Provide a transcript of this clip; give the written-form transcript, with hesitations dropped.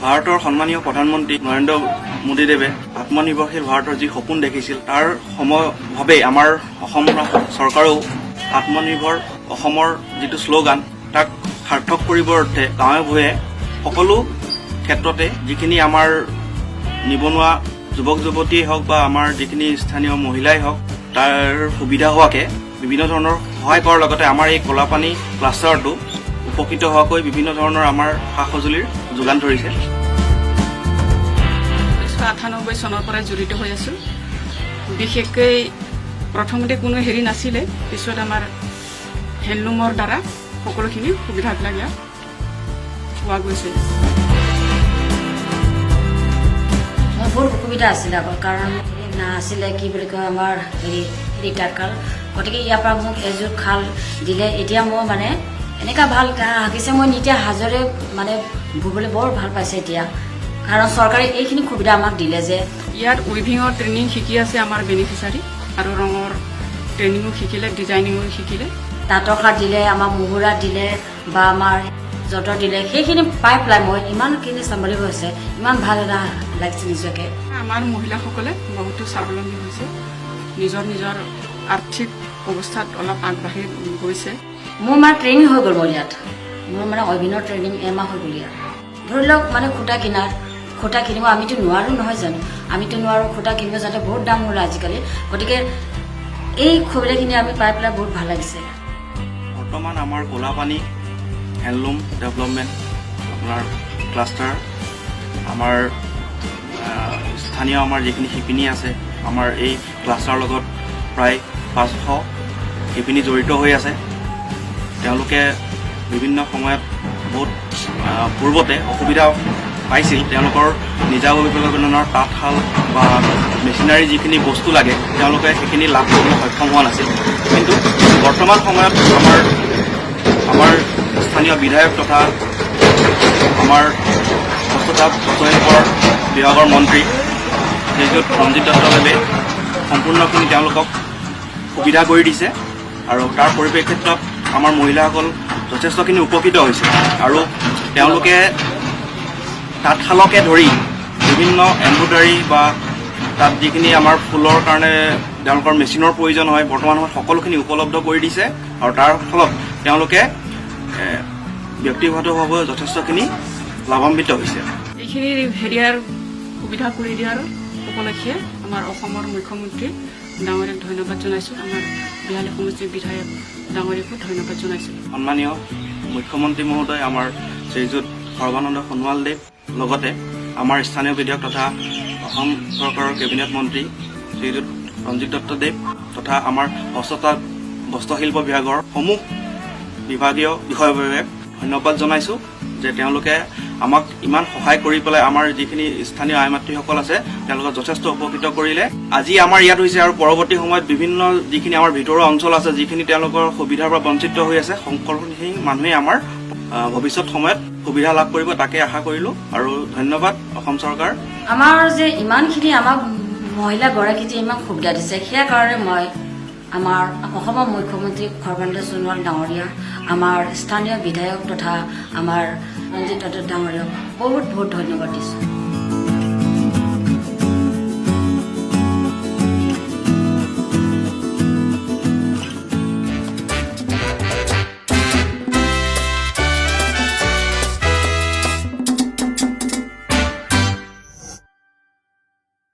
ভাৰতৰ সন্মানীয় প্ৰধানমন্ত্ৰী নৰেন্দ্ৰ মোদীদেৱে আত্মনিৰ্ভৰশীল ভাৰতৰ যি সপোন দেখিছিল তাৰ সমভাৱে আমাৰ অসম চৰকাৰেও আত্মনিৰ্ভৰ অসমৰ যিটো শ্লোগান তাক সাৰ্থক কৰিবৰ অৰ্থে গাঁৱে ভূঞে সকলো ক্ষেত্ৰতে যিখিনি আমাৰ নিবনুৱা যুৱক যুৱতীয়ে হওক বা আমাৰ যিখিনি স্থানীয় মহিলাই হওক তাৰ সুবিধা হোৱাকে বিভিন্ন ধৰণৰ সহায় কৰাৰ লগতে আমাৰ এই কলাপানী ক্লাষ্টাৰটো উপকৃত হোৱাকৈ বিভিন্ন ধৰণৰ আমাৰ সা সঁজুলিৰ যোগান ধৰিছে। 1998 চনৰ পৰা জড়িত হৈ আছো। বিশেষকৈ প্ৰথমতে কোনো হেৰি নাছিলে, পিছত আমাৰ হেণ্ডলুমৰ দ্বাৰা সকলোখিনি সুবিধাবিলাক ইয়াত পোৱা গৈছে। বহুত অসুবিধা আছিলে আকৌ, কাৰণ নাছিলে কি বুলি কয় আমাৰ হেৰি ৰিটায়াৰ কাল, গতিকে ইয়াৰ পৰা মোক এযোৰ খাল দিলে। এতিয়া মই মানে এনেকুৱা ভাল হাগিছে, মই নিজে হাজৰে মানে ভুবলৈ বৰ ভাল পাইছে এতিয়া, কাৰণ চৰকাৰে এইখিনি সুবিধা আমাক দিলে যে ইয়াত উইভিঙৰ ট্ৰেইনিং শিকি আছে আমাৰ বেনিফিচাৰী, আৰু ৰঙৰ ট্ৰেইনিঙো শিকিলে, ডিজাইনিঙো শিকিলে, তাঁতৰ শাল দিলে, আমাৰ মুহুৰা দিলে বা আমাৰ যঁতৰ দিলে, সেইখিনি পাই পেলাই মই ইমানখিনি চম্ভালিব হৈছে, ইমান ভাল এটা লাগিছে নিজকে। আমাৰ মহিলাসকলে বহুতো স্বাৱলম্বী হৈছে, নিজৰ নিজৰ আৰ্থিক অৱস্থাত অলপ আগবাঢ়ি গৈছে। মোৰ মানে ট্ৰেইনিং হৈ গ'ল, মোৰ ইয়াত মোৰ মানে অভিনয় ট্ৰেইনিং এমাহ হৈ গ'ল ইয়াত। ধৰি লওক মানে সূতা কিনিব আমিতো নোৱাৰো নহয় জানো, আমিতো নোৱাৰো সূতা কিনিব, যাতে বহুত দাম হ'ল আজিকালি, গতিকে এই সুবিধাখিনি আমি পাই পেলাই বহুত ভাল লাগিছে। বৰ্তমান আমাৰ কলাপানী হেণ্ডলুম ডেভেলপমেণ্ট আপোনাৰ ক্লাষ্টাৰ, আমাৰ স্থানীয় আমাৰ যিখিনি শিপিনী আছে, আমাৰ এই ক্লাষ্টাৰৰ লগত প্ৰায় 500 শিপিনী জড়িত হৈ আছে। তেওঁলোকে বিভিন্ন সময়ত বহুত পূৰ্বতে অসুবিধা পাইছিল, তেওঁলোকৰ নিজাববীয়াকৰণৰ তাঁতশাল বা মেচিনাৰী যিখিনি বস্তু লাগে তেওঁলোকে সেইখিনি লাভ কৰিবলৈ সক্ষম হোৱা নাছিল। কিন্তু বৰ্তমান সময়ত আমাৰ স্থানীয় বিধায়ক তথা আমাৰ হস্তশিল্পৰ বিভাগৰ মন্ত্ৰী শ্ৰীযুত ৰঞ্জিত দত্তদেৱে সম্পূৰ্ণখিনি তেওঁলোকক সুবিধা কৰি দিছে, আৰু তাৰ পৰিপ্ৰেক্ষিতত আমাৰ মহিলাসকল যথেষ্টখিনি উপকৃত হৈছে। আৰু তেওঁলোকে তাঁতশালকে ধৰি বিভিন্ন এম্ব্ৰইডাৰী বা তাত যিখিনি আমাৰ ফুলৰ কাৰণে তেওঁলোকৰ মেচিনৰ প্ৰয়োজন হয়, বৰ্তমান সময়ত সকলোখিনি উপলব্ধ কৰি দিছে, আৰু তাৰ ফলত তেওঁলোকে ব্যক্তিগতভাৱে যথেষ্টখিনি লাভান্বিত হৈছে। এইখিনি হেৰিয়াৰ সুবিধা কৰি দিয়াৰ উপলক্ষে আমাৰ অসমৰ মুখ্যমন্ত্ৰী ডাঙৰীয়াক ধন্যবাদ জনাইছোঁ, আমাৰ বিহালী সমষ্টিৰ বিধায়ক ডাঙৰীয়াকো ধন্যবাদ জনাইছোঁ। সন্মানীয় মুখ্যমন্ত্ৰী মহোদয় আমাৰ শ্ৰীযুত সৰ্বানন্দ সোণোৱালদেৱ, লগতে আমাৰ স্থানীয় বিধায়ক তথা অসম চৰকাৰৰ কেবিনেট মন্ত্ৰী শ্ৰীযুত ৰঞ্জিত দত্তদেৱ তথা আমাৰ হস্তশিল্প বিভাগৰ সমূহ বিভাগীয় বিষয়ববীয়াক ধন্যবাদ জনাইছোঁ যে তেওঁলোকে আমাক ইমান সহায় কৰি পেলাই আমাৰ যিখিনি স্থানীয় আই মাতৃসকল আছে তেওঁলোকক যথেষ্ট উপকৃত কৰিলে। আজি আমাৰ ইয়াত হৈছে, আৰু পৰৱৰ্তী সময়ত বিভিন্ন যিখিনি আমাৰ ভিতৰুৱা অঞ্চল আছে, যিখিনি তেওঁলোকৰ সুবিধাৰ পৰা বঞ্চিত হৈ আছে, সকলোখিনি মানুহে আমাৰ ভৱিষ্যত সময়ত সুবিধা লাভ কৰিব, তাকে আশা কৰিলোঁ। আৰু ধন্যবাদ অসম চৰকাৰ। আমাৰ যে ইমানখিনি আমাক মহিলাগৰাকী যে ইমান সুবিধা দিছে, সেয়া কাৰণে মই আমাৰ অসমৰ মুখ্যমন্ত্ৰী সৰ্বানন্দ সোণোৱাল ডাঙৰীয়া, আমাৰ স্থানীয় বিধায়ক তথা আমাৰ ৰঞ্জিত দত্ত ডাঙৰীয়াক বহুত বহুত ধন্যবাদ দিছোঁ।